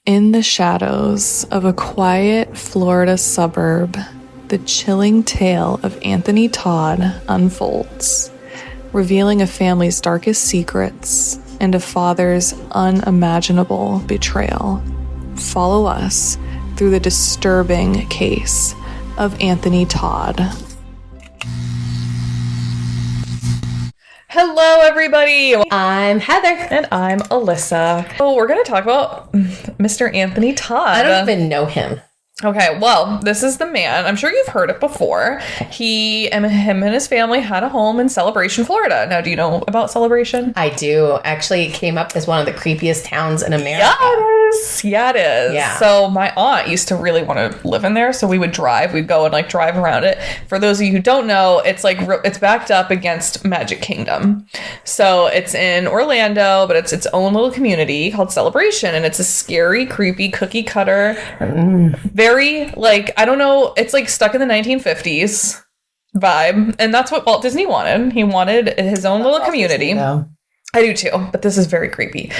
In the shadows of a quiet Florida suburb, the chilling tale of Anthony Todt unfolds, revealing a family's darkest secrets and a father's unimaginable betrayal. Follow us through the disturbing case of Anthony Todt. Hello, everybody. I'm Heather. And I'm Alyssa. So we're going to talk about Mr. Anthony Todt. I don't even know him. Okay, well, this is the man. I'm sure you've heard it before. Him and his family had a home in Celebration, Florida. Now, do you know about Celebration? I do. Actually, it came up as one of the creepiest towns in America. Yeah, it is. Yeah, it is. Yeah. So my aunt used to really want to live in there. So we would drive. We'd go and like drive around it. For those of you who don't know, it's like it's backed up against Magic Kingdom. So it's in Orlando, but it's its own little community called Celebration. And it's a scary, creepy, cookie cutter, very, like, I don't know, it's like stuck in the 1950s vibe. And that's what Walt Disney wanted. He wanted his own little community. I do too, but this is very creepy.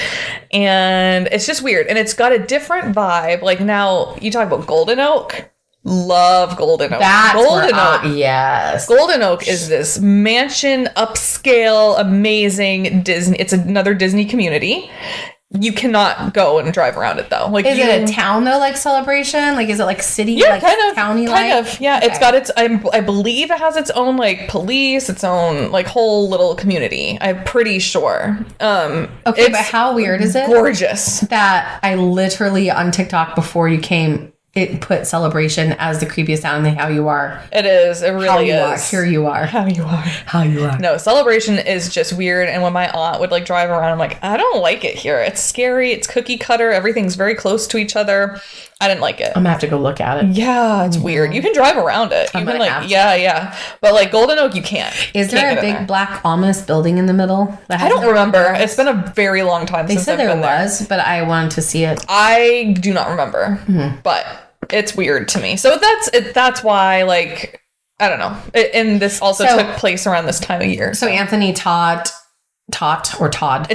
And it's just weird. And it's got a different vibe. Like now, you talk about Golden Oak. Love Golden Oak. Yes. Golden Oak is this mansion, upscale, amazing Disney. It's another Disney community. You cannot go and drive around it though. Like, is it a town though, like Celebration? Like, is it like city? Yeah, like kind of. County kind like? of. Yeah, okay. It's got its. I believe it has its own like police, its own like whole little community. I'm pretty sure. Okay, but how weird is it? Gorgeous. That I literally on TikTok before you came, it put Celebration as the creepiest town in How You Are. It is. It really is. Here you are. How you are. How you are. No, Celebration is just weird. And when my aunt would like drive around, I'm like, I don't like it here. It's scary. It's cookie cutter. Everything's very close to each other. I didn't like it. I'm gonna have to go look at it. Yeah, it's weird. You can drive around it. You I'm can gonna like, have to. yeah. But like Golden Oak, you can't. Is there a big black ominous building in the middle? I don't remember. It's been a very long time since I've been there. They said there was, but I wanted to see it. I do not remember, but it's weird to me. So that's why, like, I don't know. And this also took place around this time of year. So Anthony Todt. It's Todt, so Todd.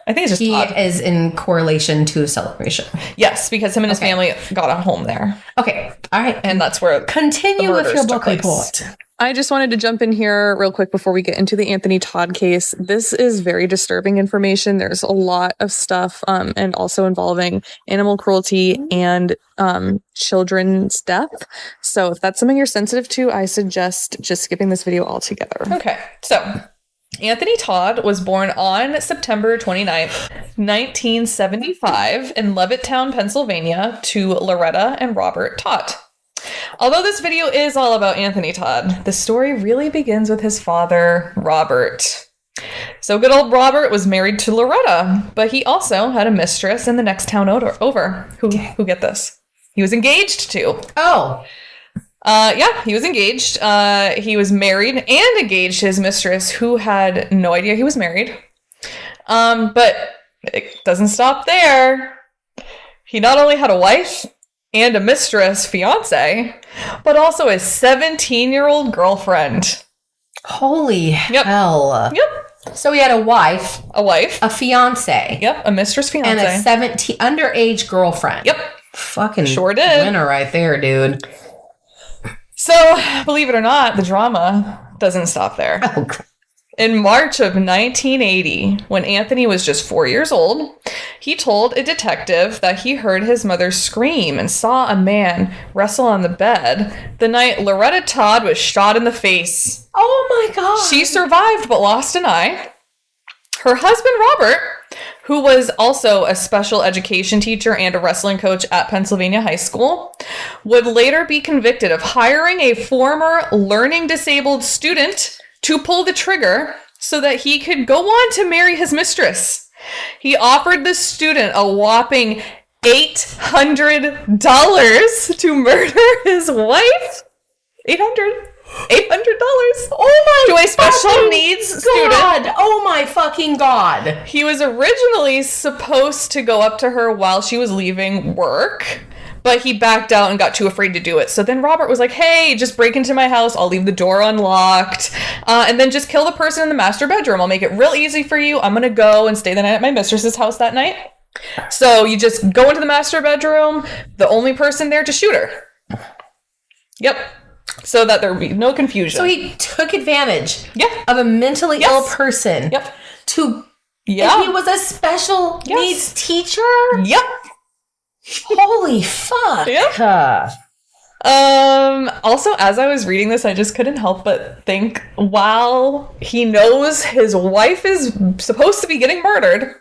I think it's just Todd. He is in correlation to Celebration. Yes, because him and his family got a home there. Okay, all right. And that's where continue with your book report. I just wanted to jump in here real quick before we get into the Anthony Todt case. This is very disturbing information. There's a lot of stuff and also involving animal cruelty and children's death. So if that's something you're sensitive to, I suggest just skipping this video altogether. Okay, so Anthony Todt was born on September 29th, 1975 in Levittown, Pennsylvania to Loretta and Robert Todt. Although this video is all about Anthony Todt, the story really begins with his father, Robert. So good old Robert was married to Loretta, but he also had a mistress in the next town over. Who get this? He was engaged to. Oh. Yeah, he was engaged. He was married and engaged to his mistress, who had no idea he was married. But it doesn't stop there. He not only had a wife and a mistress, fiance, but also a 17-year-old girlfriend. Holy hell. Yep. So he had a wife. A fiance. Yep, a mistress, fiance. And a underage girlfriend. Yep. Fucking sure did. Winner right there, dude. So, believe it or not, the drama doesn't stop there. Oh, in March of 1980, when Anthony was just 4 years old, he told a detective that he heard his mother scream and saw a man wrestle on the bed the night Loretta Todt was shot in the face. Oh my God. She survived but lost an eye. Her husband, Robert, who was also a special education teacher and a wrestling coach at Pennsylvania High School, would later be convicted of hiring a former learning disabled student to pull the trigger so that he could go on to marry his mistress. He offered the student a whopping $800 to murder his wife. $800. Oh my! To a special needs student. Oh my fucking God! He was originally supposed to go up to her while she was leaving work, but he backed out and got too afraid to do it. So then Robert was like, hey, just break into my house. I'll leave the door unlocked. And then just kill the person in the master bedroom. I'll make it real easy for you. I'm going to go and stay the night at my mistress's house that night. So you just go into the master bedroom, the only person there to shoot her. Yep. So that there would be no confusion. So he took advantage Yeah. of a mentally ill person. Yep. To Yeah. and he was a special needs teacher. Yep. Holy fuck. Yep. Also, as I was reading this, I just couldn't help but think, while he knows his wife is supposed to be getting murdered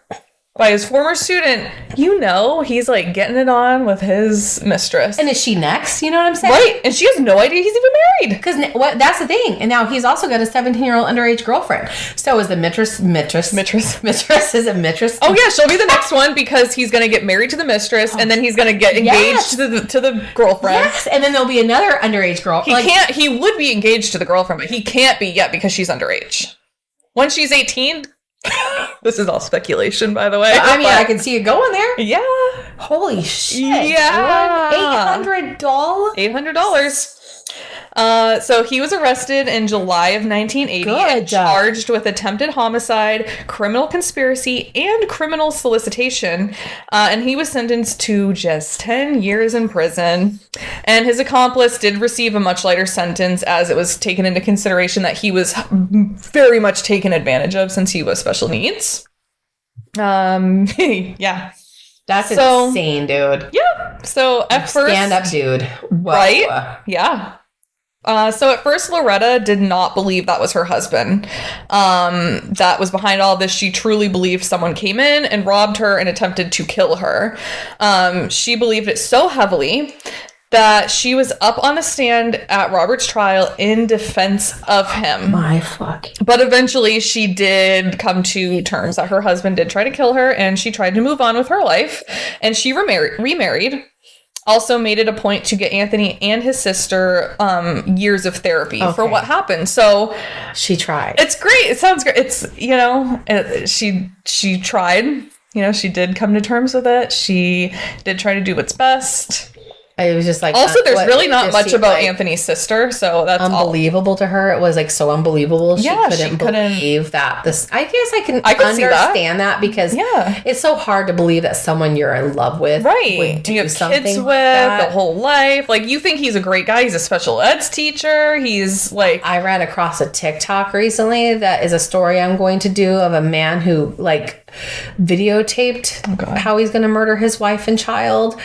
by his former student, he's like getting it on with his mistress. And is she next? You know what I'm saying? Right. And she has no idea he's even married. Because that's the thing. And now he's also got a 17-year-old underage girlfriend. So is the mistress, is it mistress? Oh yeah, she'll be the next one because he's going to get married to the mistress and then he's going to get engaged to the girlfriend. Yes. And then there'll be another underage girl. He would be engaged to the girlfriend, but he can't be yet because she's underage. Once she's 18, this is all speculation, by the way. I can see it going there. Yeah. Holy shit. Yeah. $800? $800. So he was arrested in July of 1980 and charged with attempted homicide, criminal conspiracy, and criminal solicitation. And he was sentenced to just 10 years in prison. And his accomplice did receive a much lighter sentence, as it was taken into consideration that he was very much taken advantage of since he was special needs. Yeah. That's insane, dude. Yeah. So at first... Stand up, dude. Whoa. Right? Yeah. So at first, Loretta did not believe that was her husband. That was behind all this. She truly believed someone came in and robbed her and attempted to kill her. She believed it so heavily that she was up on the stand at Robert's trial in defense of him. My fuck. But eventually she did come to terms that her husband did try to kill her, and she tried to move on with her life, and she remarried. Also made it a point to get Anthony and his sister years of therapy for what happened. So she tried. It's great. It sounds great. It's, she tried. She did come to terms with it. She did try to do what's best. It was just like... Also, there's really not much about Anthony's sister, so that's unbelievable to her. It was like so unbelievable. She couldn't believe that this... I guess I can understand that because it's so hard to believe that someone you're in love with would do you have something kids with like the whole life. Like, you think he's a great guy. He's a special eds teacher. He's like... I ran across a TikTok recently that is a story I'm going to do of a man who like videotaped how he's going to murder his wife and child.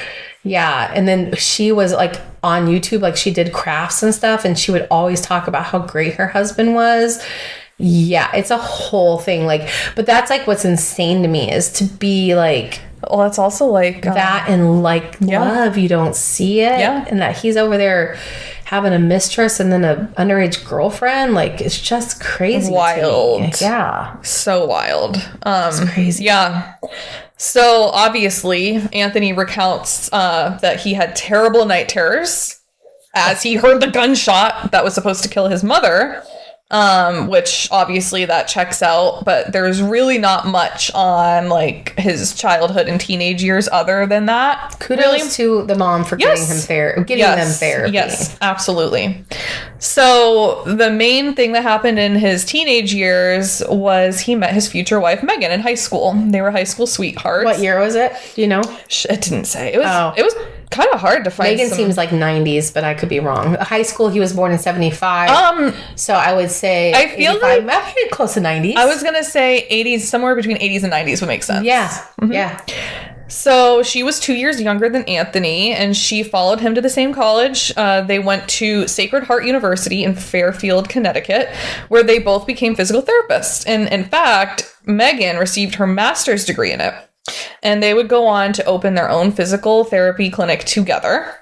Yeah, and then she was like on YouTube, like she did crafts and stuff, and she would always talk about how great her husband was. Yeah, it's a whole thing. Like, but that's like what's insane to me is to be like, well, that's also like that and like love, you don't see it, and that he's over there having a mistress and then an underage girlfriend. Like, it's just crazy. Wild. Yeah, so wild. It's crazy. Yeah. So obviously, Anthony recounts that he had terrible night terrors as he heard the gunshot that was supposed to kill his mother, which obviously that checks out. But there's really not much on like his childhood and teenage years other than that. Kudos to the mom for getting them therapy. Yes, absolutely. So the main thing that happened in his teenage years was he met his future wife Megan in high school. They were high school sweethearts. What year was it? Do you know? It didn't say. It was kind of hard to find. Megan seems like 90s, but I could be wrong. High school, he was born in 75. So I would say I feel like pretty close to 90s. I was gonna say 80s, somewhere between 80s and 90s would make sense. Yeah. Mm-hmm. Yeah. So she was 2 years younger than Anthony, and she followed him to the same college. They went to Sacred Heart University in Fairfield, Connecticut, where they both became physical therapists. And in fact, Megan received her master's degree in it. And they would go on to open their own physical therapy clinic together.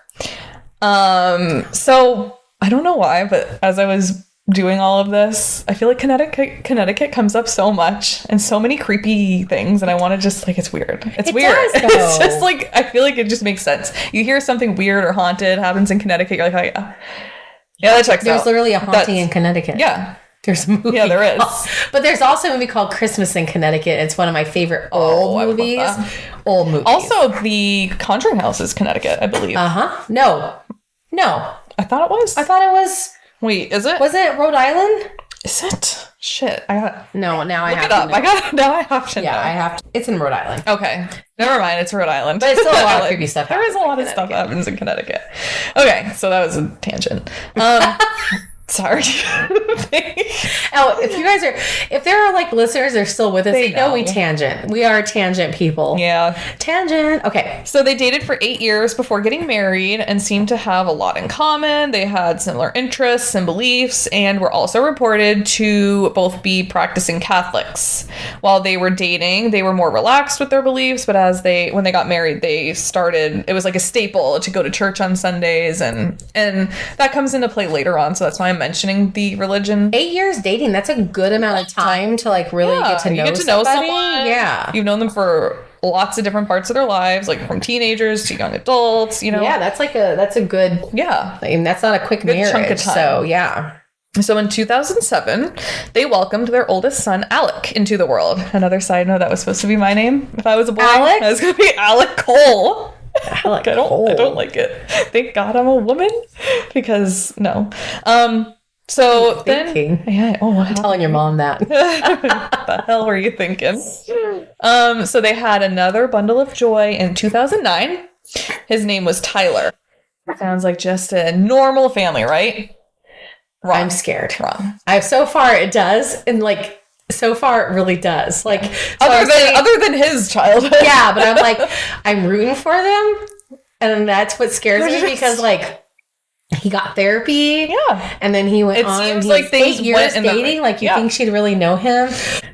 So I don't know why, but as I was doing all of this, I feel like Connecticut comes up so much and so many creepy things, and I want to just like, it's weird. It's weird. It's just like, I feel like it just makes sense. You hear something weird or haunted happens in Connecticut, you're like, oh, yeah, that checks out. There's literally a haunting in Connecticut. Yeah. There's a movie. Yeah, there is. But there's also a movie called Christmas in Connecticut. It's one of my favorite old movies. Old movies. Also, the Conjuring House is Connecticut, I believe. No. I thought it was. I thought it was. Wait, is it? Was it Rhode Island? Is it? Shit, I got. No, now I have Look it up. to. Now I have to. Yeah, know. I have to. It's in Rhode Island. Okay, never mind. It's Rhode Island, but it's still a lot of creepy stuff. There is a lot of stuff that happens in Connecticut. Okay, so that was a tangent. Sorry. If there are like listeners that are still with us, they know we tangent. We are tangent people. Yeah. Tangent. Okay. So they dated for 8 years before getting married and seemed to have a lot in common. They had similar interests and beliefs and were also reported to both be practicing Catholics. While they were dating, they were more relaxed with their beliefs, but when they got married, it was like a staple to go to church on Sundays and that comes into play later on, so that's why I'm mentioning the religion. 8 years dating, that's a good amount of time to like really get to know someone. Yeah. You've known them for lots of different parts of their lives, like from teenagers to young adults, Yeah, that's a good, yeah. I mean, that's not a quick marriage. Chunk of time. So, yeah. So in 2007, they welcomed their oldest son, Alec, into the world. Another side note, that was supposed to be my name if I was a boy. Alec? That was going to be Alec Cole. Alec I don't like it. Thank God I'm a woman, because no. So then, yeah. Oh, I'm telling your mom that. What the hell were you thinking? So they had another bundle of joy in 2009. His name was Tyler. Sounds like just a normal family, right? Wrong. I'm scared. Wrong. So far it does, and like so far it really does. Like other than his childhood. Yeah, but I'm like I'm rooting for them, and that's what scares me because like he got therapy. Yeah. And then he went it on. Seems like things 8 years dating. Like you think she'd really know him.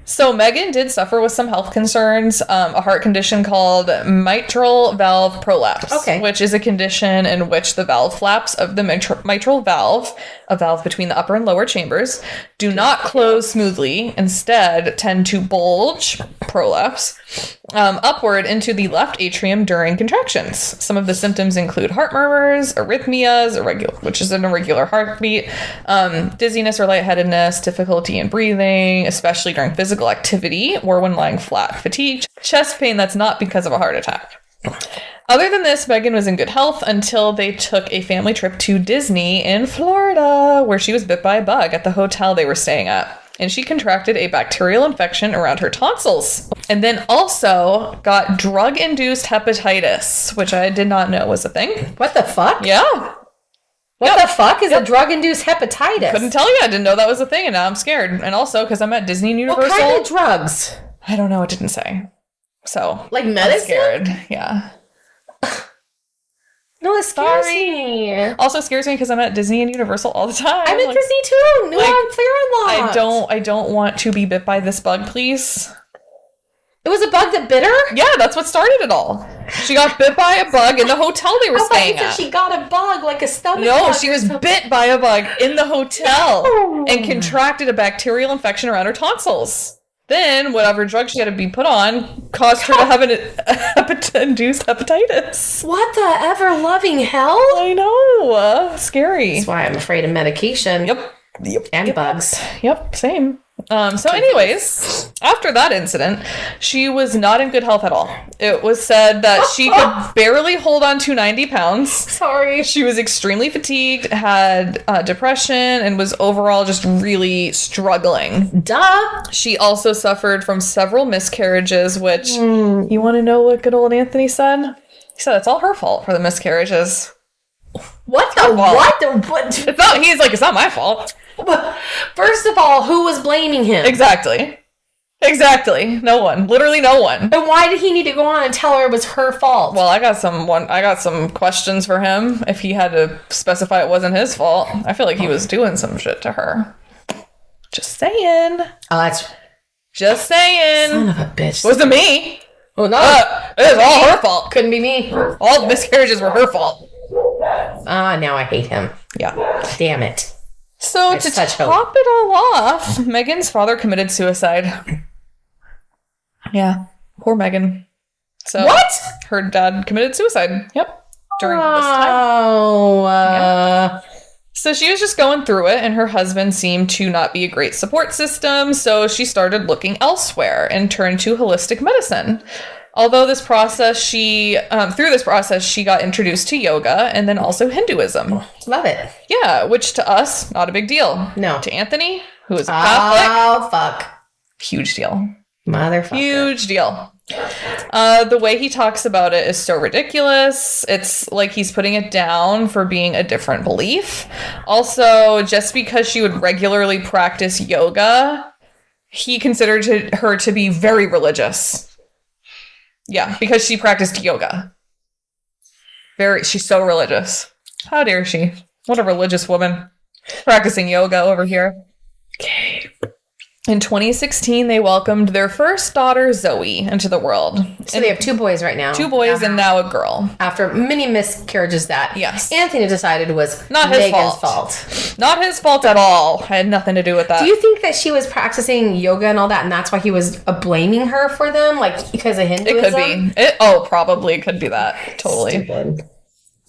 So Megan did suffer with some health concerns, a heart condition called mitral valve prolapse, which is a condition in which the valve flaps of the mitral valve, a valve between the upper and lower chambers, do not close smoothly. Instead, tend to bulge, prolapse, upward into the left atrium during contractions. Some of the symptoms include heart murmurs, arrhythmias, which is an irregular heartbeat, dizziness or lightheadedness, difficulty in breathing, especially during physical activity or when lying flat, fatigue, chest pain that's not because of a heart attack. Other than this, Megan was in good health until they took a family trip to Disney in Florida, where she was bit by a bug at the hotel they were staying at. And she contracted a bacterial infection around her tonsils. And then also got drug-induced hepatitis, which I did not know was a thing. What the fuck? Yeah. What the fuck is a drug-induced hepatitis? Couldn't tell you. I didn't know that was a thing, and now I'm scared. And also, because I'm at Disney and Universal. What kind of drugs? I don't know. It didn't say. So. Like medicine? I'm scared. Yeah. No, it scares me. Also scares me because I'm at Disney and Universal all the time. I'm at Disney too. No, I'm Fairlawn. I don't want to be bit by this bug, please. It was a bug that bit her? Yeah, that's what started it all. She got bit by a bug in the hotel they were staying at. She got a bug, like a stomach bug. No, she was bit by a bug in the hotel and contracted a bacterial infection around her tonsils. Then, whatever drug she had to be put on caused her to have an induced hepatitis. What the ever-loving hell? I know. Scary. That's why I'm afraid of medication. Yep. And bugs. Yep, same. So anyways, after that incident, she was not in good health at all. It was said that she could barely hold on to 90 pounds. Sorry. She was extremely fatigued, had depression, and was overall just really struggling. Duh. She also suffered from several miscarriages, which, you want to know what good old Anthony said? He said it's all her fault for the miscarriages. What the what? It's not, he's like, it's not my fault. First of all, who was blaming him? Exactly. No one. Literally no one. And why did he need to go on and tell her it was her fault? Well, I got some questions for him if he had to specify it wasn't his fault. I feel like he was doing some shit to her. Just saying. Oh, that's... Just saying. Son of a bitch. It wasn't me. Oh, no. It was all her fault. Couldn't be me. All the miscarriages were her fault. Now I hate him. Yeah. Damn it. So to top it all off, Megan's father committed suicide. Yeah. Poor Megan. So what? Her dad committed suicide. Yep. During this time. Oh. So she was just going through it, and her husband seemed to not be a great support system, so she started looking elsewhere and turned to holistic medicine. Although this process, through this process, she got introduced to yoga and then also Hinduism. Love it. Yeah, which to us, not a big deal. No. To Anthony, who is a Catholic. Oh, fuck. Huge deal. Motherfucker. Huge deal. The way he talks about it is so ridiculous. It's like he's putting it down for being a different belief. Also, just because she would regularly practice yoga, he considered her to be very religious. Yeah, because she practiced yoga. She's so religious. How dare she? What a religious woman. Practicing yoga over here. Okay. In 2016, they welcomed their first daughter, Zoe, into the world. So they have 2 boys right now. 2 boys and now a girl. After many miscarriages that Anthony decided was not his Megan's fault. Not his fault at all. Had nothing to do with that. Do you think that she was practicing yoga and all that, and that's why he was blaming her for them? Like, because of Hinduism? It could be. Probably could be that. Totally. Stupid.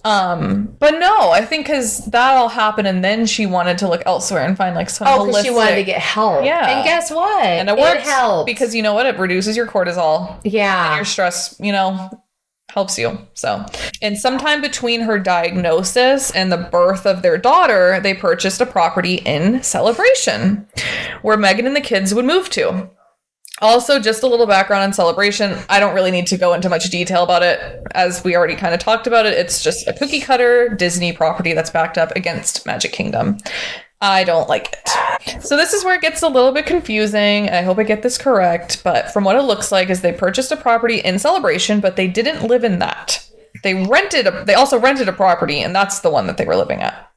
But no, I think because that all happened and then she wanted to look elsewhere and find like some holistic. Because she wanted to get help. Yeah. And guess what? And it works helps. because you know what? It reduces your cortisol. Yeah. And your stress, helps you. So, and sometime between her diagnosis and the birth of their daughter, they purchased a property in Celebration where Megan and the kids would move to. Also, just a little background on Celebration. I don't really need to go into much detail about it, as we already kind of talked about it. It's just a cookie cutter Disney property that's backed up against Magic Kingdom. I don't like it. So this is where it gets a little bit confusing. I hope I get this correct, but from what it looks like is they purchased a property in Celebration, but they didn't live in that. They also rented a property, and that's the one that they were living at.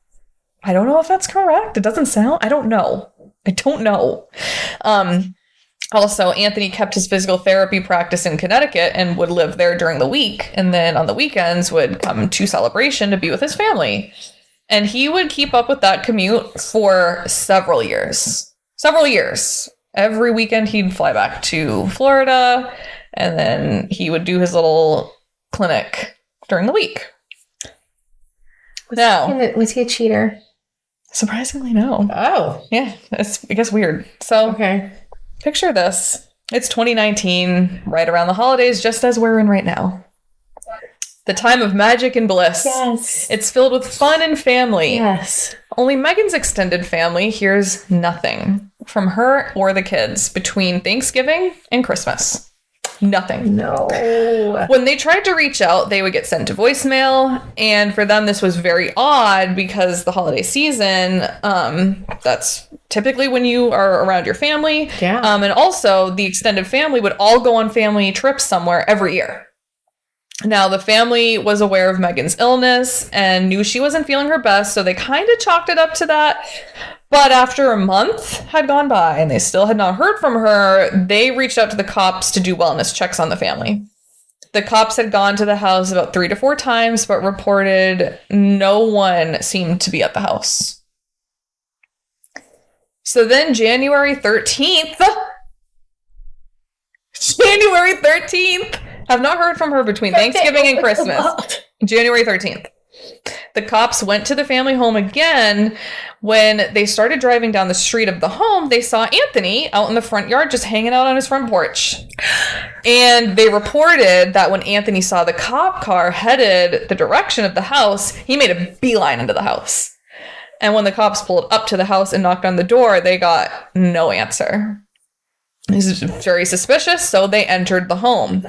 I don't know if that's correct. It doesn't sound. I don't know. Also, Anthony kept his physical therapy practice in Connecticut and would live there during the week. And then on the weekends would come to Celebration to be with his family. And he would keep up with that commute for several years. Every weekend he'd fly back to Florida and then he would do his little clinic during the week. Was he a cheater? Surprisingly, no. Oh. Yeah, it's, I guess, weird. So, okay. Picture this. It's 2019, right around the holidays, just as we're in right now. The time of magic and bliss. Yes. It's filled with fun and family. Yes. Only Megan's extended family hears nothing from her or the kids between Thanksgiving and Christmas. Nothing. No. When they tried to reach out, they would get sent to voicemail. And for them, this was very odd because the holiday season, that's typically when you are around your family. Yeah. And also the extended family would all go on family trips somewhere every year. Now, the family was aware of Megan's illness and knew she wasn't feeling her best, so they kind of chalked it up to that. But after a month had gone by and they still had not heard from her, they reached out to the cops to do wellness checks on the family. The cops had gone to the house about 3 to 4 times, but reported no one seemed to be at the house. So then January 13th, have not heard from her between Thanksgiving and Christmas. January 13th. The cops went to the family home again. When they started driving down the street of the home, they saw Anthony out in the front yard just hanging out on his front porch. And they reported that when Anthony saw the cop car headed the direction of the house, he made a beeline into the house. And when the cops pulled up to the house and knocked on the door, they got no answer. This is very suspicious, so they entered the home.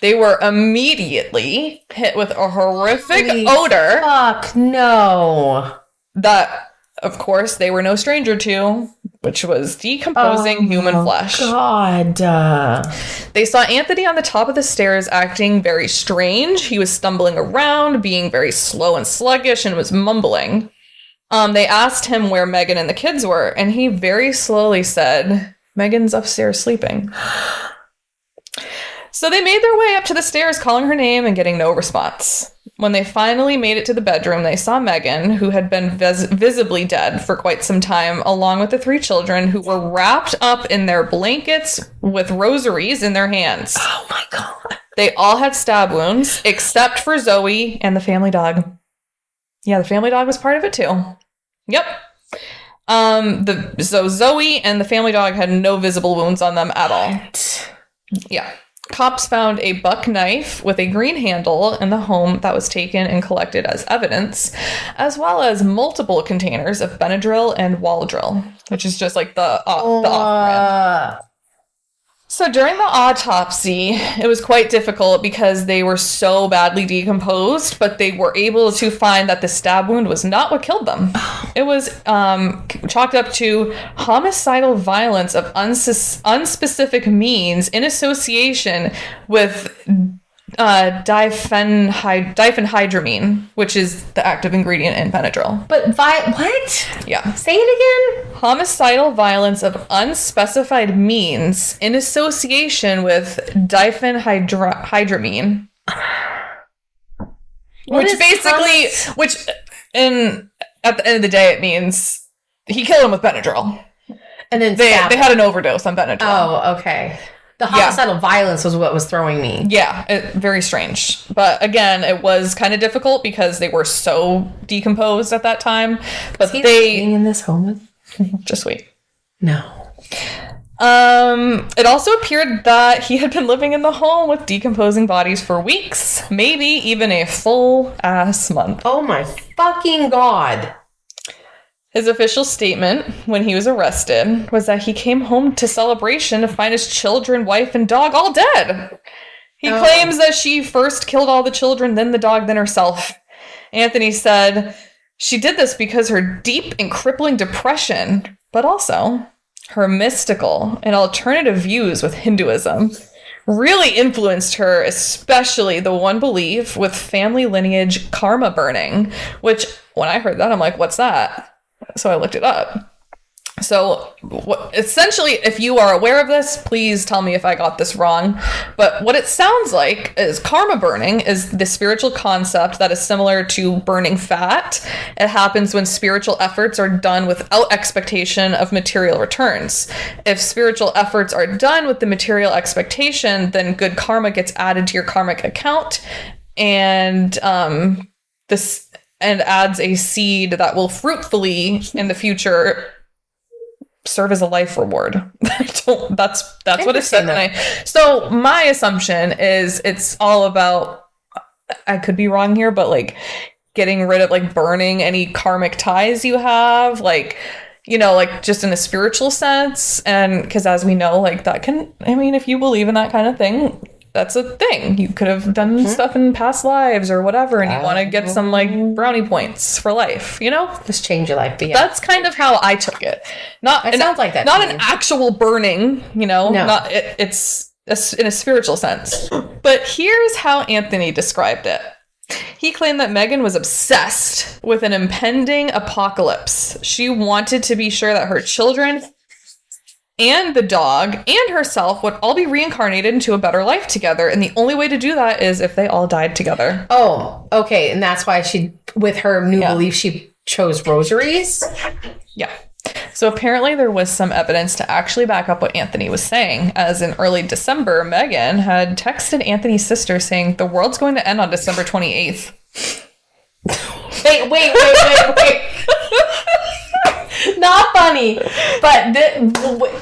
They were immediately hit with a horrific odor. Fuck no. That, of course, they were no stranger to, which was decomposing human flesh. God. They saw Anthony on the top of the stairs acting very strange. He was stumbling around, being very slow and sluggish, and was mumbling. They asked him where Megan and the kids were, and he very slowly said, "Megan's upstairs sleeping." So they made their way up to the stairs, calling her name and getting no response. When they finally made it to the bedroom, they saw Megan, who had been visibly dead for quite some time, along with the 3 children who were wrapped up in their blankets with rosaries in their hands. Oh my God. They all had stab wounds, except for Zoe and the family dog. Yeah, the family dog was part of it too. Yep. So Zoe and the family dog had no visible wounds on them at all. Yeah. Cops found a buck knife with a green handle in the home that was taken and collected as evidence, as well as multiple containers of Benadryl and Waldryl, which is just like the off-brand. So during the autopsy, it was quite difficult because they were so badly decomposed, but they were able to find that the stab wound was not what killed them. It was chalked up to homicidal violence of unspecific means in association with diphenhydramine, which is the active ingredient in Benadryl. But what? Yeah. Say it again? Homicidal violence of unspecified means in association with diphenhydramine. Which basically, at the end of the day, it means he killed him with Benadryl. And then they had an overdose on Benadryl. Oh, okay. The homicidal violence was what was throwing me. Yeah, very strange. But again, it was kind of difficult because they were so decomposed at that time. But living in this home with? Just wait. No. It also appeared that he had been living in the home with decomposing bodies for weeks, maybe even a full ass month. Oh my fucking God. His official statement when he was arrested was that he came home to celebration to find his children, wife, and dog all dead. He claims that she first killed all the children, then the dog, then herself. Anthony said she did this because her deep and crippling depression, but also her mystical and alternative views with Hinduism really influenced her, especially the one belief with family lineage karma burning, which when I heard that, I'm like, what's that? So I looked it up. So essentially, if you are aware of this, please tell me if I got this wrong. But what it sounds like is karma burning is the spiritual concept that is similar to burning fat. It happens when spiritual efforts are done without expectation of material returns. If spiritual efforts are done with the material expectation, then good karma gets added to your karmic account, and adds a seed that will fruitfully in the future serve as a life reward. That's what it said. So my assumption is it's all about, I could be wrong here, but like getting rid of, like, burning any karmic ties you have, like, you know, like just in a spiritual sense. And because as we know, like that can, I mean, if you believe in that kind of thing, that's a thing. You could have done stuff in past lives or whatever, and you want to get some like brownie points for life, you know? Just change your life. But yeah. That's kind of how I took it. It sounds like that. Not an actual burning, you know? No. It's in a spiritual sense. But here's how Anthony described it. He claimed that Megan was obsessed with an impending apocalypse. She wanted to be sure that her children and the dog and herself would all be reincarnated into a better life together. And the only way to do that is if they all died together. Oh, okay. And that's why with her new belief, she chose rosaries? Yeah. So apparently there was some evidence to actually back up what Anthony was saying, as in early December, Megan had texted Anthony's sister saying, "The world's going to end on December 28th. Wait. Not funny, but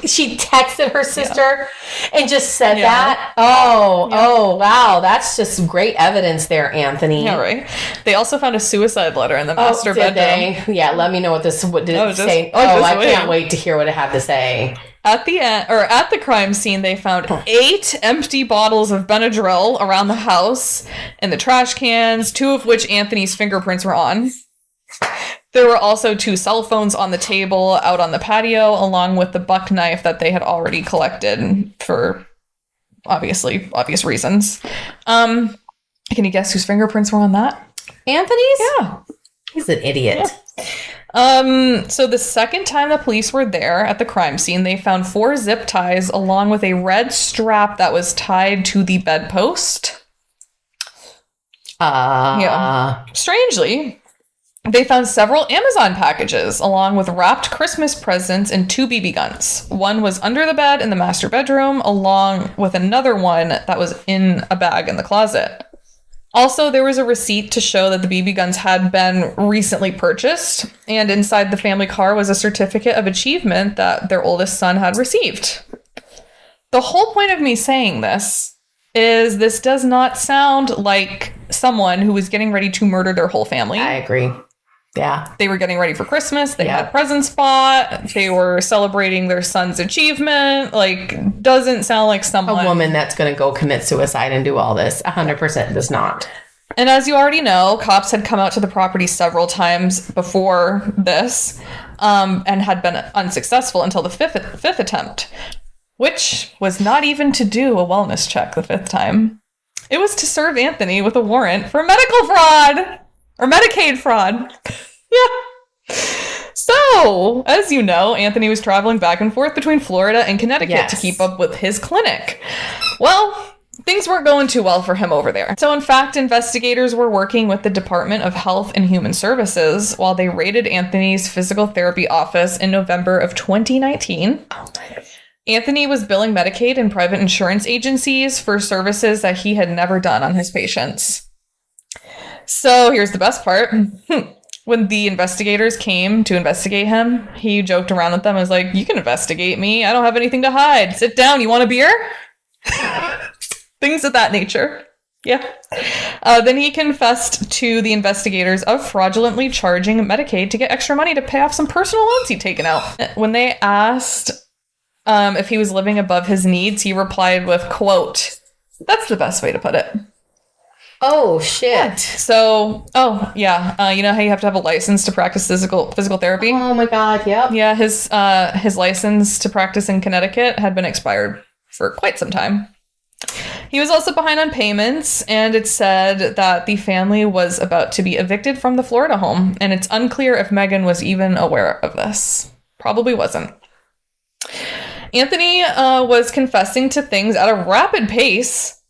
she texted her sister and just said that. Oh, wow. That's just great evidence there, Anthony. Yeah, right. They also found a suicide letter in the master bedroom. Yeah, let me know what it say. I can't wait to hear what it had to say. At the crime scene, they found 8 empty bottles of Benadryl around the house in the trash cans, 2 of which Anthony's fingerprints were on. There were also 2 cell phones on the table out on the patio, along with the buck knife that they had already collected for obvious reasons. Can you guess whose fingerprints were on that? Anthony's? Yeah. He's an idiot. Yeah. So the second time the police were there at the crime scene, they found 4 zip ties along with a red strap that was tied to the bedpost. Yeah. Strangely, they found several Amazon packages along with wrapped Christmas presents and 2 BB guns. One was under the bed in the master bedroom, along with another one that was in a bag in the closet. Also, there was a receipt to show that the BB guns had been recently purchased, and inside the family car was a certificate of achievement that their oldest son had received. The whole point of me saying this is this does not sound like someone who was getting ready to murder their whole family. I agree. Yeah. They were getting ready for Christmas. They had presents bought. They were celebrating their son's achievement. Like, doesn't sound like someone... A woman that's going to go commit suicide and do all this. 100% does not. And as you already know, cops had come out to the property several times before this, and had been unsuccessful until the fifth attempt, which was not even to do a wellness check the fifth time. It was to serve Anthony with a warrant for medical fraud! Or Medicaid fraud. Yeah. So, as you know, Anthony was traveling back and forth between Florida and Connecticut to keep up with his clinic. Well, things weren't going too well for him over there. So, in fact, investigators were working with the Department of Health and Human Services while they raided Anthony's physical therapy office in November of 2019. Oh my gosh. Anthony was billing Medicaid and private insurance agencies for services that he had never done on his patients. So here's the best part. When the investigators came to investigate him, he joked around with them and was like, you can investigate me. I don't have anything to hide. Sit down. You want a beer? Things of that nature. Yeah. Then he confessed to the investigators of fraudulently charging Medicaid to get extra money to pay off some personal loans he'd taken out. When they asked if he was living above his needs, he replied with, quote, that's the best way to put it. Oh, shit. Yeah. So, you know how you have to have a license to practice physical therapy? Oh my God, yep. Yeah, his license to practice in Connecticut had been expired for quite some time. He was also behind on payments, and it said that the family was about to be evicted from the Florida home, and it's unclear if Megan was even aware of this. Probably wasn't. Anthony was confessing to things at a rapid pace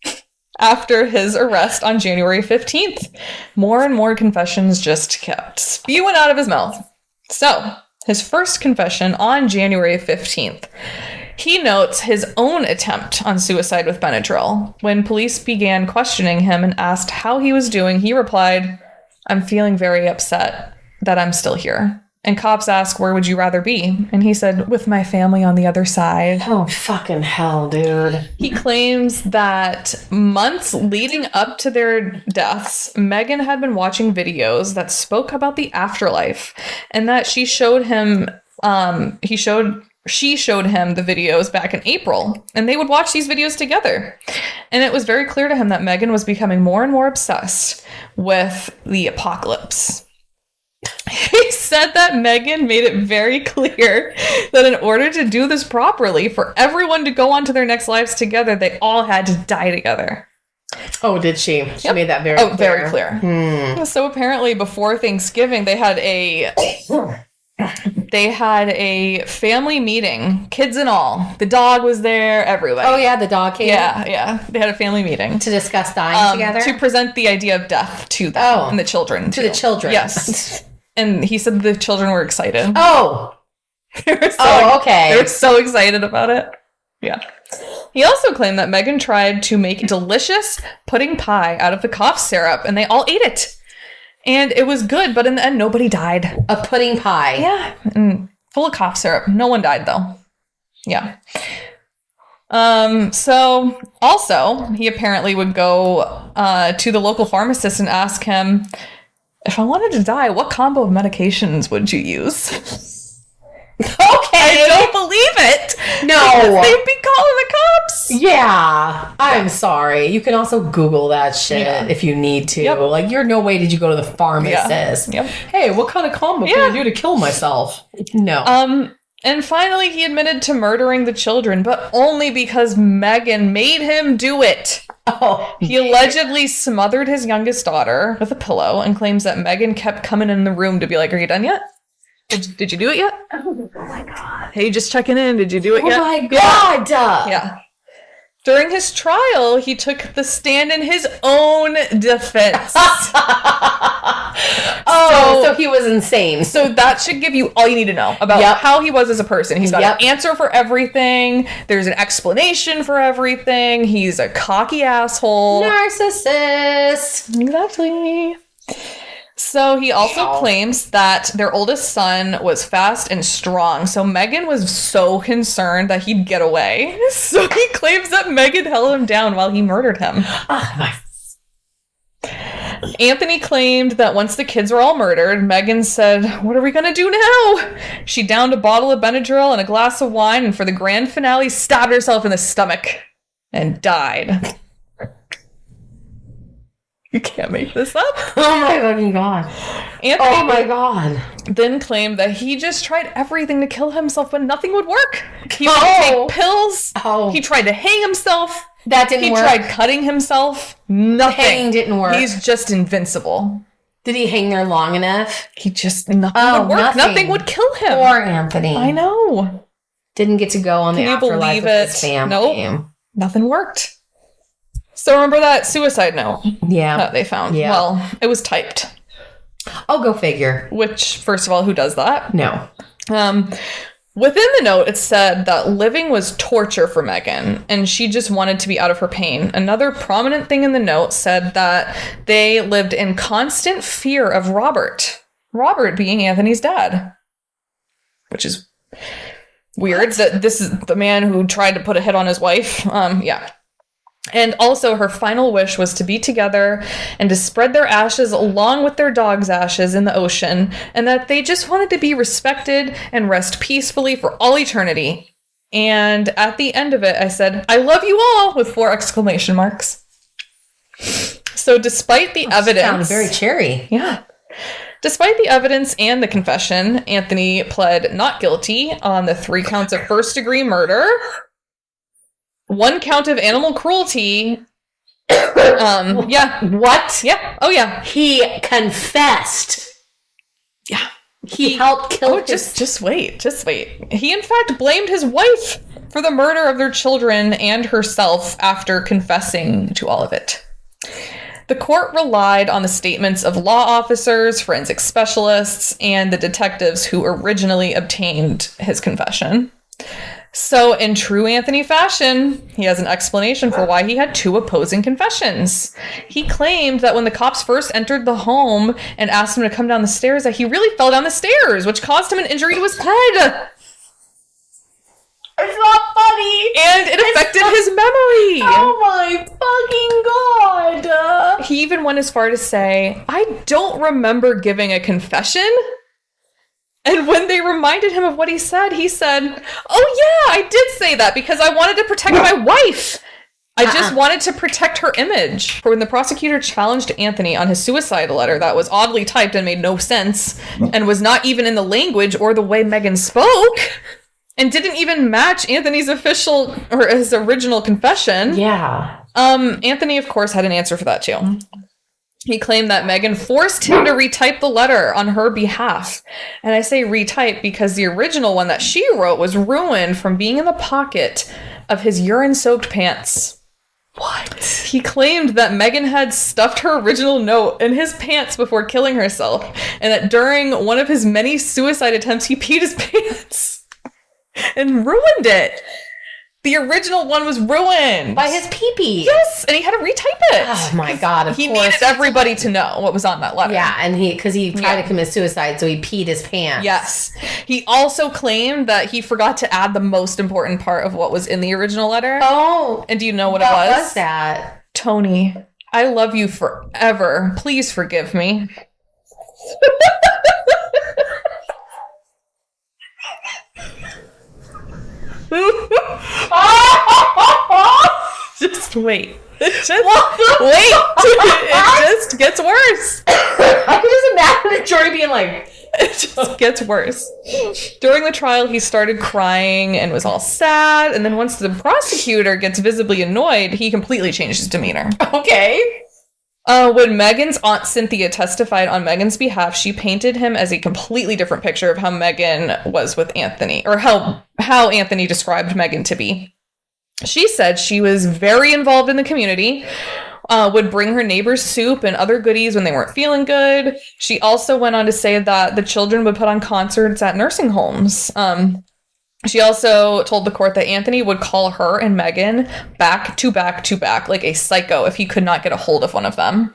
after his arrest on January 15th. More and more confessions just kept spewing out of his mouth. So, his first confession on January 15th. He notes his own attempt on suicide with Benadryl. When police began questioning him and asked how he was doing, he replied, I'm feeling very upset that I'm still here. And cops asked, where would you rather be? And he said, with my family on the other side. Oh, fucking hell, dude. He claims that months leading up to their deaths, Megan had been watching videos that spoke about the afterlife, and that she showed him, she showed him the videos back in April, and they would watch these videos together. And it was very clear to him that Megan was becoming more and more obsessed with the apocalypse. He said that Megan made it very clear that in order to do this properly, for everyone to go on to their next lives together, they all had to die together. Oh, did she? She made that very clear. Very clear. So apparently before Thanksgiving, they had a family meeting, kids and all. The dog was there, everybody. Oh, yeah, the dog came. Yeah. They had a family meeting. To discuss dying together? To present the idea of death to them and the children. To the children. Yes. And he said the children were excited. Oh. Okay. They were so excited about it. Yeah. He also claimed that Megan tried to make delicious pudding pie out of the cough syrup, and they all ate it. And it was good, but in the end, nobody died. A pudding pie. Yeah. And full of cough syrup. No one died, though. Yeah. So, also, he apparently would go to the local pharmacist and ask him, if I wanted to die, what combo of medications would you use? Okay. I don't believe it. No. They'd be calling the cops. Yeah. I'm sorry. You can also Google that shit if you need to. Yep. Like, you're no way did you go to the pharmacist. Yep. Hey, what kind of combo can I do to kill myself? No. And finally, he admitted to murdering the children, but only because Megan made him do it. Oh, he allegedly smothered his youngest daughter with a pillow and claims that Megan kept coming in the room to be like, are you done yet? Did you do it yet? Oh my God. Hey, just checking in. Did you do it yet? Oh my God. Yeah. During his trial, he took the stand in his own defense. So he was insane. So that should give you all you need to know about how he was as a person. He's got an answer for everything. There's an explanation for everything. He's a cocky asshole. Narcissist. Exactly. So he also claims that their oldest son was fast and strong. So Megan was so concerned that he'd get away. So he claims that Megan held him down while he murdered him. Anthony claimed that once the kids were all murdered, Megan said, "What are we going to do now?" She downed a bottle of Benadryl and a glass of wine, and for the grand finale, stabbed herself in the stomach and died. You can't make this up. Oh my fucking God. Anthony then claimed that he just tried everything to kill himself, but nothing would work. He would take pills. He tried to hang himself. That didn't work. He tried cutting himself. Nothing. Hanging didn't work. He's just invincible. Did he hang there long enough? Nothing would work. Nothing would kill him. Poor Anthony. I know. Didn't get to go on the afterlife with his family. Nope. Nothing worked. So remember that suicide note? Yeah. That they found? Yeah. Well, it was typed. Oh, go figure. Which, first of all, who does that? No. Within the note, it said that living was torture for Megan, and she just wanted to be out of her pain. Another prominent thing in the note said that they lived in constant fear of Robert. Robert being Anthony's dad. Which is weird that this is the man who tried to put a hit on his wife. Yeah. And also her final wish was to be together and to spread their ashes along with their dog's ashes in the ocean, and that they just wanted to be respected and rest peacefully for all eternity. And at the end of it, I said, "I love you all," with 4 exclamation marks. So despite the evidence... Sounded very cheery. Yeah. Despite the evidence and the confession, Anthony pled not guilty on the 3 counts of first-degree murder, 1 count of animal cruelty. Yeah. What? Yeah. Oh, yeah. He confessed. Yeah. He helped kill his... Just wait. Just wait. He, in fact, blamed his wife for the murder of their children and herself after confessing to all of it. The court relied on the statements of law officers, forensic specialists, and the detectives who originally obtained his confession. So, in true Anthony fashion, he has an explanation for why he had 2 opposing confessions. He claimed that when the cops first entered the home and asked him to come down the stairs, that he really fell down the stairs, which caused him an injury to his head. It's not funny! And it affected his memory! Oh my fucking God! He even went as far to say, "I don't remember giving a confession." And when they reminded him of what he said, "Oh yeah, I did say that because I wanted to protect my wife. I just wanted to protect her image." For when the prosecutor challenged Anthony on his suicide letter that was oddly typed and made no sense, and was not even in the language or the way Megan spoke, and didn't even match Anthony's official or his original confession. Yeah. Anthony, of course, had an answer for that too. He claimed that Megan forced him to retype the letter on her behalf. And I say retype because the original one that she wrote was ruined from being in the pocket of his urine-soaked pants. What? He claimed that Megan had stuffed her original note in his pants before killing herself, and that during one of his many suicide attempts, he peed his pants and ruined it. The original one was ruined. By his pee-pee. Yes, and he had to retype it. Oh my God, of course. He needed everybody to know what was on that letter. Yeah, and because he tried to commit suicide, so he peed his pants. Yes. He also claimed that he forgot to add the most important part of what was in the original letter. Oh. And do you know what it was? What was that? "Tony, I love you forever. Please forgive me." Just wait. Just wait. It just gets worse. I can just imagine the jury being like... It just gets worse. During the trial, he started crying and was all sad. And then once the prosecutor gets visibly annoyed, he completely changed his demeanor. Okay. When Megan's aunt Cynthia testified on Megan's behalf, she painted him as a completely different picture of how Megan was with Anthony, or how Anthony described Megan to be. She said she was very involved in the community, would bring her neighbors soup and other goodies when they weren't feeling good. She also went on to say that the children would put on concerts at nursing homes. She also told the court that Anthony would call her and Megan back to back to back like a psycho if he could not get a hold of one of them.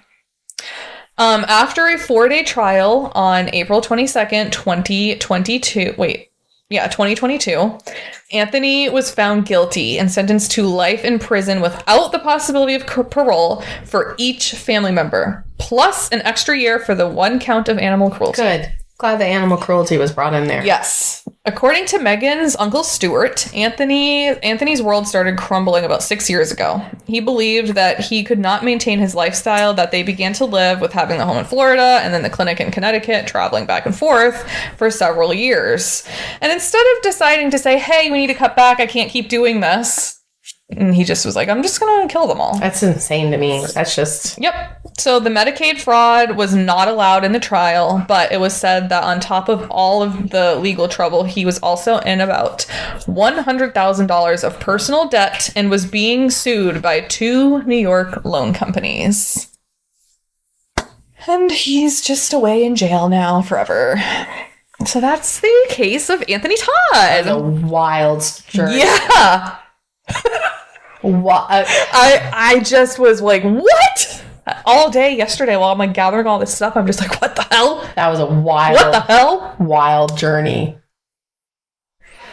After a 4-day trial on April 22nd, 2022, Anthony was found guilty and sentenced to life in prison without the possibility of parole for each family member, plus an extra year for the 1 count of animal cruelty. Good. Glad the animal cruelty was brought in there. Yes. According to Megan's uncle Stuart, Anthony's world started crumbling about 6 years ago. He believed that he could not maintain his lifestyle that they began to live with having the home in Florida and then the clinic in Connecticut, traveling back and forth for several years. And instead of deciding to say, hey, we need to cut back, I can't keep doing this, and he just was like, I'm just going to kill them all. That's insane to me. That's just... Yep. So the Medicaid fraud was not allowed in the trial, but it was said that on top of all of the legal trouble, he was also in about $100,000 of personal debt and was being sued by 2 New York loan companies. And he's just away in jail now forever. So that's the case of Anthony Todd. That's a wild journey. Yeah. What? I just was like, what? All day yesterday while I'm like gathering all this stuff, I'm just like, what the hell? That was a wild... What the hell? Wild journey.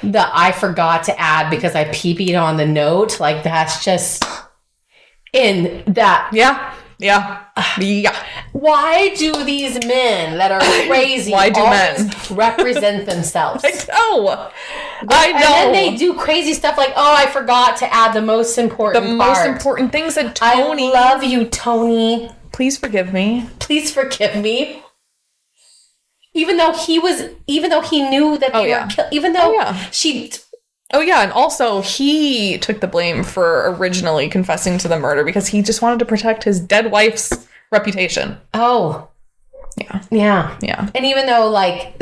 That I forgot to add because I peed on the note. Like, that's just... In that... Yeah. Why do these men that are crazy Why do men represent themselves? I know. And then they do crazy stuff like, oh, I forgot to add the most important most important things that Tony... I love you, Tony. Please forgive me. Please forgive me. Even though he knew that they were killed. Even though she... Oh, yeah, and also he took the blame for originally confessing to the murder because he just wanted to protect his dead wife's reputation. Oh. Yeah. And even though, like,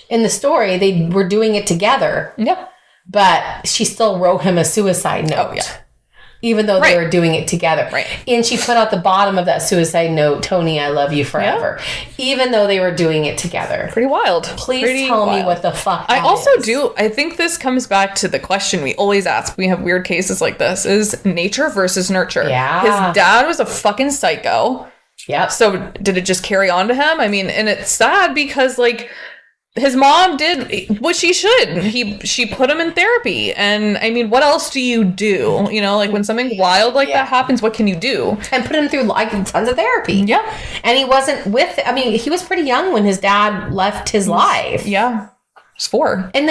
in the story, they were doing it together. Yeah. But she still wrote him a suicide note. Oh, yeah. Even though they were doing it together. Right. And she put out the bottom of that suicide note, Tony, I love you forever. Yeah. Even though they were doing it together. Pretty wild. Please tell me what the fuck I think this comes back to the question we always ask. We have weird cases like this. Is nature versus nurture. Yeah. His dad was a fucking psycho. Yep. So did it just carry on to him? I mean, and it's sad because, like, his mom did what she should. She put him in therapy. And I mean, what else do you do? You know, like when something wild like that happens, what can you do? And put him through like tons of therapy. Yeah. And he wasn't he was pretty young when his dad left his life. Yeah. He was 4. And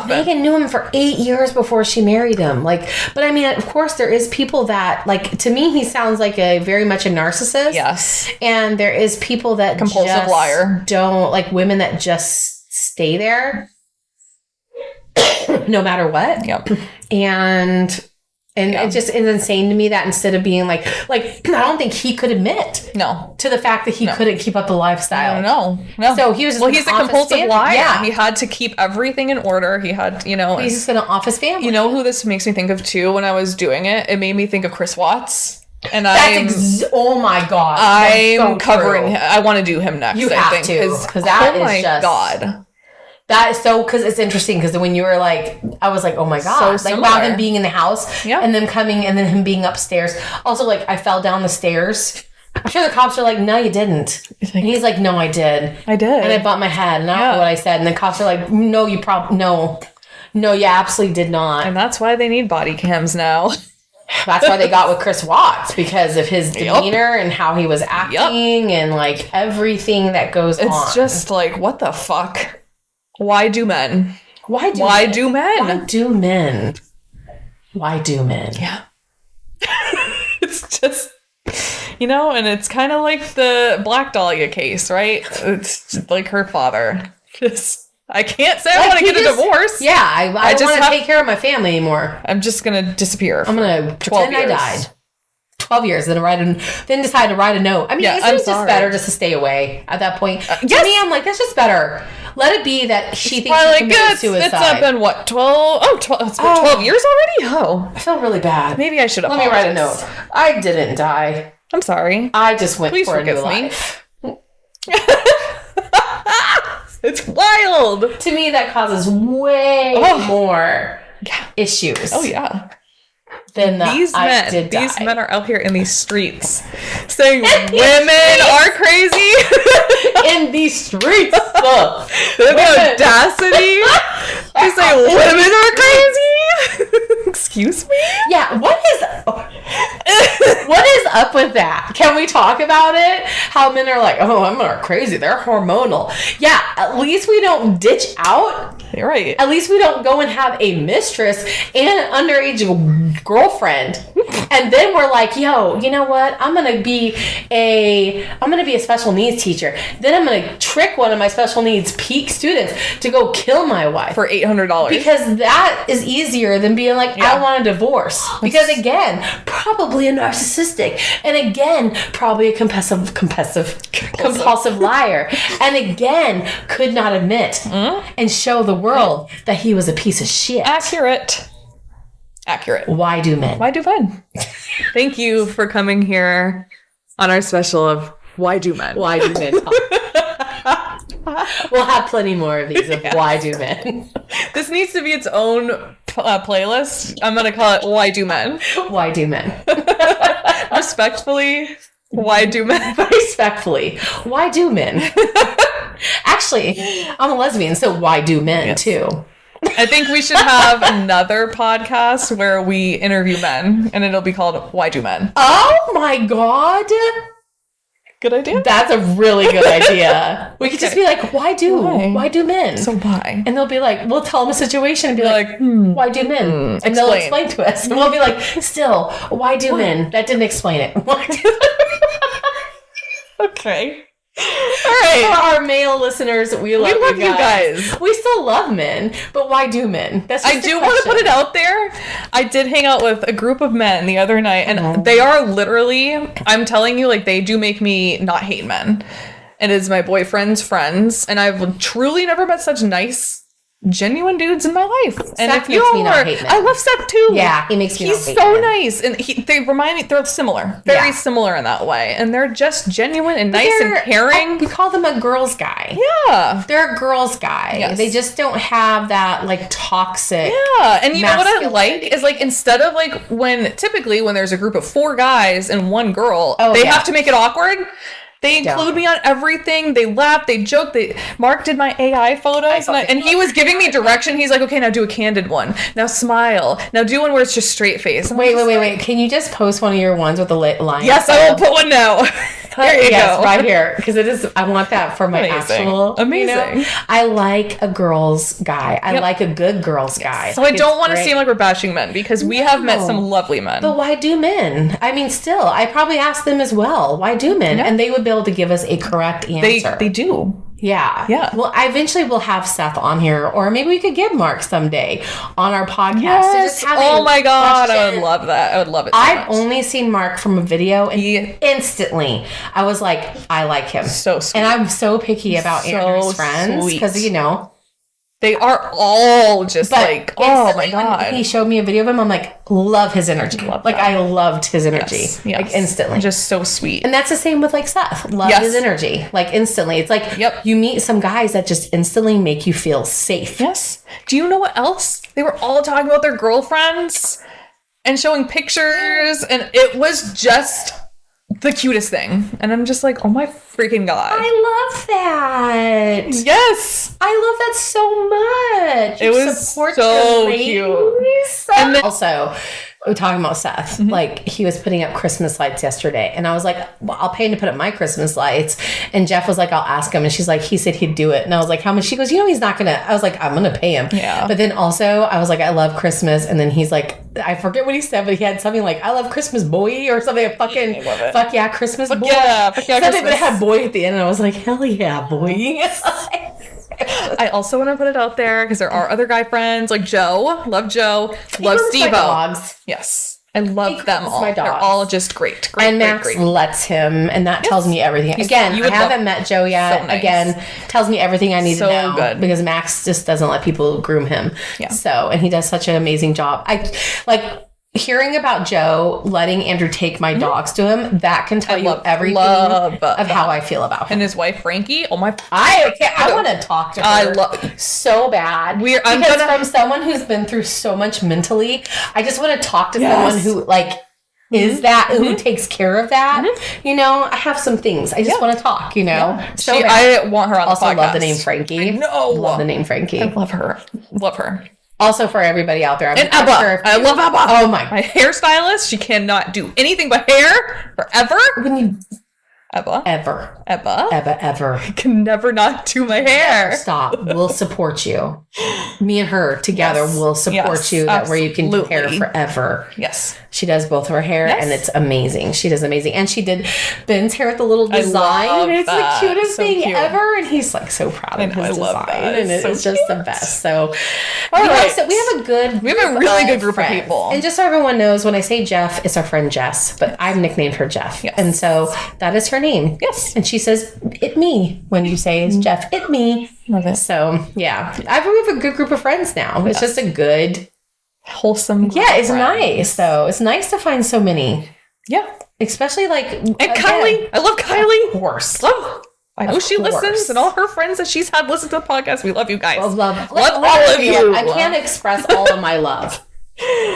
Megan knew him for 8 years before she married him. Like, but I mean, of course there is people that, like, to me, he sounds like a very much a narcissist. Yes. And there is people that compulsive liar. Don't, like, women that just stay there no matter what. Yep. And it just is insane to me that instead of being like I don't think he could admit to the fact that he couldn't keep up the lifestyle. No. So he was just he's a compulsive liar. Yeah. He had to keep everything in order. He had, you know. He's just going to off his family. You know who this makes me think of too when I was doing it? It made me think of Chris Watts. And oh my God. I'm covering him. I want to do him next. You have to. Because that is just... God. That is so, because it's interesting, because when you were like, I was like, oh my God. So like, about him being in the house, and then coming, and then him being upstairs. Also, like, I fell down the stairs. I'm sure the cops are like, no, you didn't. And he's like, no, I did. I did. And I bumped my head, and I don't know what I said. And the cops are like, no, you probably, no, you absolutely did not. And that's why they need body cams now. That's why they got with Chris Watts, because of his demeanor and how he was acting and, like, everything that goes on. It's just like, what the fuck? Why do men? Why do men? Yeah. It's just, you know, and it's kind of like the Black Dahlia case, right? It's like her father. Just, I can't say I want to get a divorce. Yeah, I don't want to take care of my family anymore. I'm just going to disappear. I'm going to pretend I died. 12 years, then decide to write a note. I mean, Yeah, isn't it just better just to stay away at that point? To me, I'm like, that's just better. Let it be that she thinks she committed suicide. It's been what, 12? Oh, 12, it's been 12 years already? Oh. I feel really bad. Maybe I should apologize. Let me write a note. I didn't die. I'm sorry. I just went Please for a new forgive me. life. It's wild. To me, that causes way more issues. Oh, yeah. Than These these men are out here in these streets saying women are crazy. In these streets. They have the audacity to say women are crazy. Excuse me? Yeah, what is up with that? Can we talk about it? How men are like, oh, women are crazy. They're hormonal. Yeah, at least we don't ditch out. You're right. At least we don't go and have a mistress and an underage girlfriend. And then we're like, yo, you know what? I'm gonna be a special needs teacher. Then I'm gonna trick one of my special needs peak students to go kill my wife. For $800. Because that is easier than being like, I want a divorce. Because again, probably a narcissistic. And again, probably a compulsive liar. And again, could not admit and show the world that he was a piece of shit. Accurate. Why do men? Thank you for coming here on our special of Why Do Men? Why do men talk? We'll have plenty more of these of Why Do Men. This needs to be its own playlist. I'm going to call it Why Do Men? Why do men? Respectfully, why do men? Respectfully, why do men? Actually, I'm a lesbian, so why do men too? I think we should have another podcast where we interview men, and it'll be called Why Do Men? Oh my God. Good idea? That's a really good idea. We could just be like, why do men? So why? And they'll be like, we'll tell them a situation and be like, why do men? And they'll explain to us. And we'll be like, still, why do men? That didn't explain it. Why do Okay. All right. For our male listeners, we love you guys. We still love men, but why do men? That's just I do want to put it out there. I did hang out with a group of men the other night, and they are literally, I'm telling you, like, they do make me not hate men. It is my boyfriend's friends, and I've truly never met such nice, genuine dudes in my life. And Seth makes me not hate men. I love Seth too. Yeah, he makes me not hate He's so men. nice, and they remind me, they're similar, very similar in that way, and they're just genuine and nice and caring. We call them a girl's guy. Yeah, they're a girl's guy. Yes. They just don't have that like toxic. Yeah, and you know what I like is like instead of like typically when there's a group of 4 guys and 1 girl, they have to make it awkward. They include me on everything. They laugh. They joke. Mark did my AI photos, and he was giving me direction. He's like, "Okay, now do a candid one. Now smile. Now do one where it's just straight face." Wait. Can you just post one of your ones with the line? Yes, I will put one now. There you go. Right here, because it is. I want that for my actual. Amazing. You know, I like a girl's guy. I like a good girl's guy. So I don't want to seem like we're bashing men because we have met some lovely men. But why do men? I mean, still, I probably asked them as well. Why do men? And they would be able to give us a correct answer. They do. Yeah. Well, I eventually will have Seth on here, or maybe we could get Mark someday on our podcast. Yes. To just have oh my God, question. I would love that. I would love it. So I've much. only seen Mark from a video, and instantly I was like, I like him. So sweet. And I'm so picky about Andrew's friends because they are all just like, oh my God. When he showed me a video of him, I'm like, love his energy. I loved his energy. Yes. Like instantly. Just so sweet. And that's the same with like Seth. Love his energy. Like instantly. It's like you meet some guys that just instantly make you feel safe. Yes. Do you know what else? They were all talking about their girlfriends and showing pictures, and it was just the cutest thing. And I'm just like, oh my freaking God. I love that. Yes. I love that so much. It was so cute. And then also, we're talking about Seth. Like, he was putting up Christmas lights yesterday. And I was like, well, I'll pay him to put up my Christmas lights. And Jeff was like, I'll ask him. And she's like, he said he'd do it. And I was like, how much? She goes, he's not going to. I was like, I'm going to pay him. Yeah. But then also, I was like, I love Christmas. And then he's like, I forget what he said, but he had something like, I love Christmas, boy, or something. Fucking, fuck yeah, Christmas, boy. Yeah, fuck yeah, something Christmas. that had boy at the end. And I was like, hell yeah, boy. I also want to put it out there because there are other guy friends like Joe. Love Joe. Love Steve-O. Yes. I love them all. They're all just great. And Max lets him, and that tells me everything. Again, I haven't met Joe yet. So nice. Again, tells me everything I need to know. Good. Because Max just doesn't let people groom him. Yeah. So, and he does such an amazing job. I like hearing about Joe letting Andrew take my dogs to him. That can tell you everything of how I feel about him. And his wife Frankie. Oh my! I want to talk to her. I love so bad. From someone who's been through so much mentally, I just want to talk to someone who like is that who takes care of that. You know, I have some things. I just want to talk. You know, so I want her on the podcast. Also, love the name Frankie. No, love the name Frankie. I love her. Love her. Also, for everybody out there, and Ebba. I love Ebba. Oh my hairstylist. She cannot do anything but hair forever. Ebba. Ever. Can never not do my hair. Stop. We'll support you. Me and her together will support you. That where you can do hair forever. Yes. She does both of her hair and it's amazing. She does amazing. And she did Ben's hair with the little design. It's the cutest thing ever. And he's like so proud of his design. And it's just the best. So we have a really good group of people. And just so everyone knows, when I say Jeff, it's our friend Jess, but I've nicknamed her Jeff. Yes. And so that is her name. Yes. And she says, "It me," when you say it's Jeff. It me. Love it. So yeah. We have a good group of friends now. It's just a good wholesome group it's nice though. It's nice to find so many. Yeah. Especially like and Kylie. I love Kylie. Of course. I know she listens, and all her friends that she's had listen to the podcast. We love you guys. Love all of you. I can't express all of my love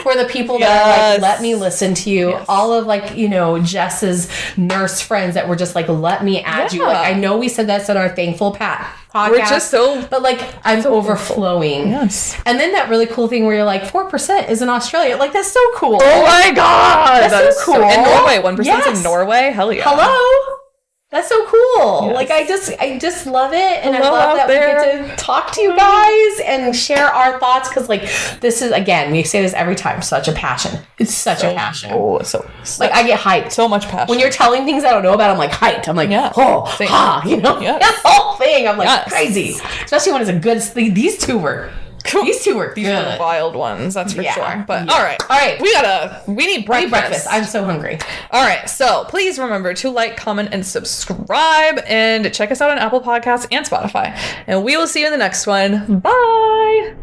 for the people that like let me listen to you. All of like, you know, Jess's nurse friends that were just like, let me add you. Like, I know we said that's on our Thankful Pat podcast. We're just but like I'm so overflowing. Yes. And then that really cool thing where you're like 4% is in Australia. Like that's so cool. Oh my god, that's so cool. In Norway, 1% in Norway. Hell yeah. Hello. That's so cool. Yes. Like I just love it, and I love that we get to talk to you guys and share our thoughts, because like this is, again, we say this every time, such a passion. It's such a passion. Oh, so like I get hyped. So much passion. When you're telling things I don't know about, I'm like hyped. I'm like, you know, that whole thing. I'm like crazy, especially when it's a good. These two were good. Wild ones, that's for sure. But all right, we need breakfast. I'm so hungry. All right, so please remember to like, comment, and subscribe, and check us out on Apple Podcasts and Spotify, and we will see you in the next one. Bye.